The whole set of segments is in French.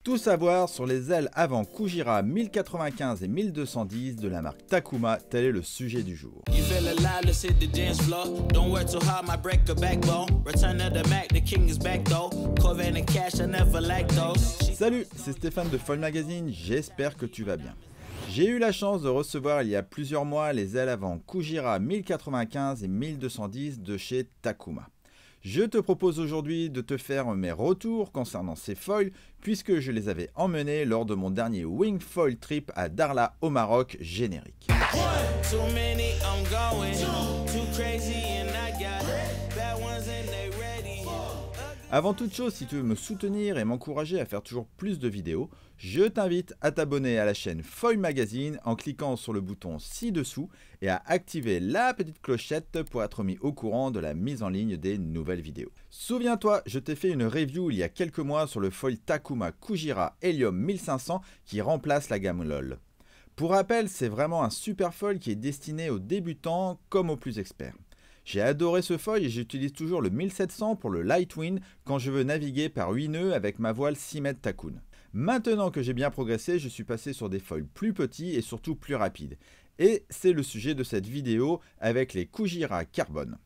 Tout savoir sur les ailes avant Kujira 1095 et 1210 de la marque Takuma, tel est le sujet du jour. Salut, c'est Stéphane de Foil Magazine, j'espère que tu vas bien. J'ai eu la chance de recevoir il y a plusieurs mois les ailes avant Kujira 1095 et 1210 de chez Takuma. Je te propose aujourd'hui de te faire mes retours concernant ces foils puisque je les avais emmenés lors de mon dernier Wing Foil Trip à Darla au Maroc générique. Avant toute chose, si tu veux me soutenir et m'encourager à faire toujours plus de vidéos, je t'invite à t'abonner à la chaîne Foil Magazine en cliquant sur le bouton ci-dessous et à activer la petite clochette pour être mis au courant de la mise en ligne des nouvelles vidéos. Souviens-toi, je t'ai fait une review il y a quelques mois sur le foil Takuma Kujira Helium 1500 qui remplace la gamme LOL. Pour rappel, c'est vraiment un super foil qui est destiné aux débutants comme aux plus experts. J'ai adoré ce foil et j'utilise toujours le 1700 pour le Light Wind quand je veux naviguer par 8 nœuds avec ma voile 6 mètres Takun. Maintenant que j'ai bien progressé, je suis passé sur des foils plus petits et surtout plus rapides. Et c'est le sujet de cette vidéo avec les Kujira Carbone.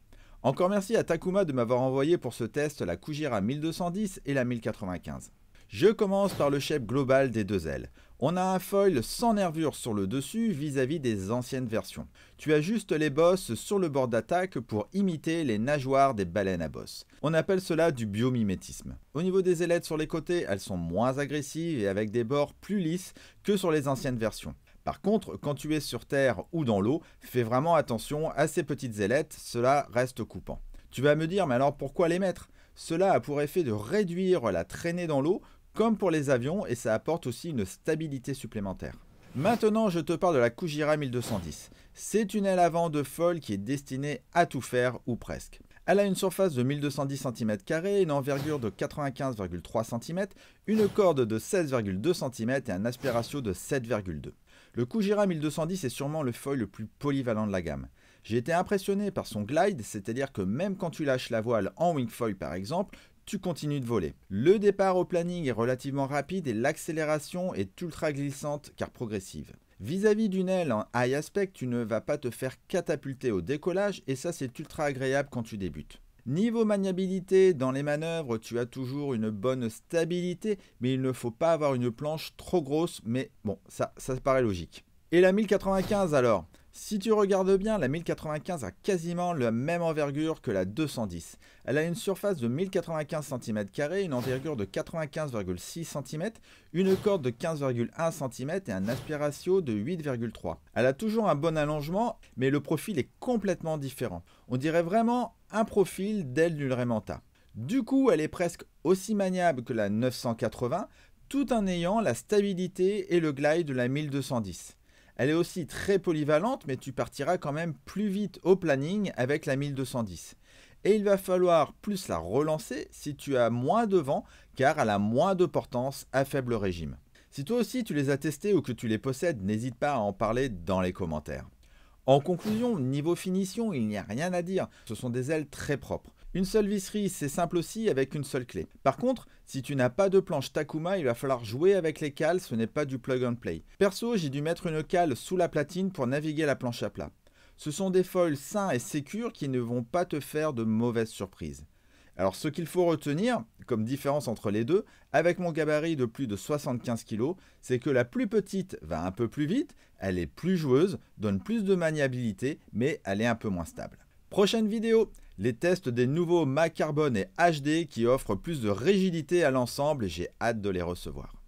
Encore merci à Takuma de m'avoir envoyé pour ce test la Kujira 1210 et la 1095. Je commence par le shape global des deux ailes. On a un foil sans nervure sur le dessus vis-à-vis des anciennes versions. Tu as juste les bosses sur le bord d'attaque pour imiter les nageoires des baleines à bosse. On appelle cela du biomimétisme. Au niveau des ailettes sur les côtés, elles sont moins agressives et avec des bords plus lisses que sur les anciennes versions. Par contre, quand tu es sur terre ou dans l'eau, fais vraiment attention à ces petites ailettes, cela reste coupant. Tu vas me dire, mais alors pourquoi les mettre? Cela a pour effet de réduire la traînée dans l'eau, comme pour les avions, et ça apporte aussi une stabilité supplémentaire. Maintenant, je te parle de la Kujira 1210. C'est une aile avant de foil qui est destinée à tout faire, ou presque. Elle a une surface de 1210 cm², une envergure de 95,3 cm, une corde de 16,2 cm et un aspiratio de 7,2. Le Kujira 1210 est sûrement le foil le plus polyvalent de la gamme. J'ai été impressionné par son glide, c'est-à-dire que même quand tu lâches la voile en wing foil par exemple, tu continues de voler. Le départ au planning est relativement rapide et l'accélération est ultra glissante car progressive. Vis-à-vis d'une aile en high aspect, tu ne vas pas te faire catapulter au décollage et ça c'est ultra agréable quand tu débutes. Niveau maniabilité, dans les manœuvres, tu as toujours une bonne stabilité, mais il ne faut pas avoir une planche trop grosse, mais bon, ça paraît logique. Et la 1095 alors? Si tu regardes bien, la 1095 a quasiment la même envergure que la 210. Elle a une surface de 1095 cm², une envergure de 95,6 cm, une corde de 15,1 cm et un aspiratio de 8,3. Elle a toujours un bon allongement, mais le profil est complètement différent. On dirait vraiment un profil d'aile d'une Raimanta. Du coup, elle est presque aussi maniable que la 980, tout en ayant la stabilité et le glide de la 1210. Elle est aussi très polyvalente, mais tu partiras quand même plus vite au planning avec la 1210. Et il va falloir plus la relancer si tu as moins de vent, car elle a moins de portance à faible régime. Si toi aussi tu les as testés ou que tu les possèdes, n'hésite pas à en parler dans les commentaires. En conclusion, niveau finition, il n'y a rien à dire, ce sont des ailes très propres. Une seule visserie, c'est simple aussi avec une seule clé. Par contre, si tu n'as pas de planche Takuma, il va falloir jouer avec les cales, ce n'est pas du plug and play. Perso, j'ai dû mettre une cale sous la platine pour naviguer la planche à plat. Ce sont des foils sains et sécures qui ne vont pas te faire de mauvaises surprises. Alors ce qu'il faut retenir, comme différence entre les deux, avec mon gabarit de plus de 75 kg, c'est que la plus petite va un peu plus vite, elle est plus joueuse, donne plus de maniabilité, mais elle est un peu moins stable. Prochaine vidéo, les tests des nouveaux mâts carbone et HD qui offrent plus de rigidité à l'ensemble et j'ai hâte de les recevoir.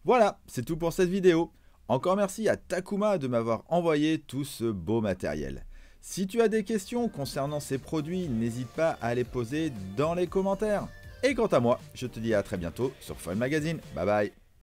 Voilà, c'est tout pour cette vidéo. Encore merci à Takuma de m'avoir envoyé tout ce beau matériel. Si tu as des questions concernant ces produits, n'hésite pas à les poser dans les commentaires. Et quant à moi, je te dis à très bientôt sur Foil Magazine. Bye bye.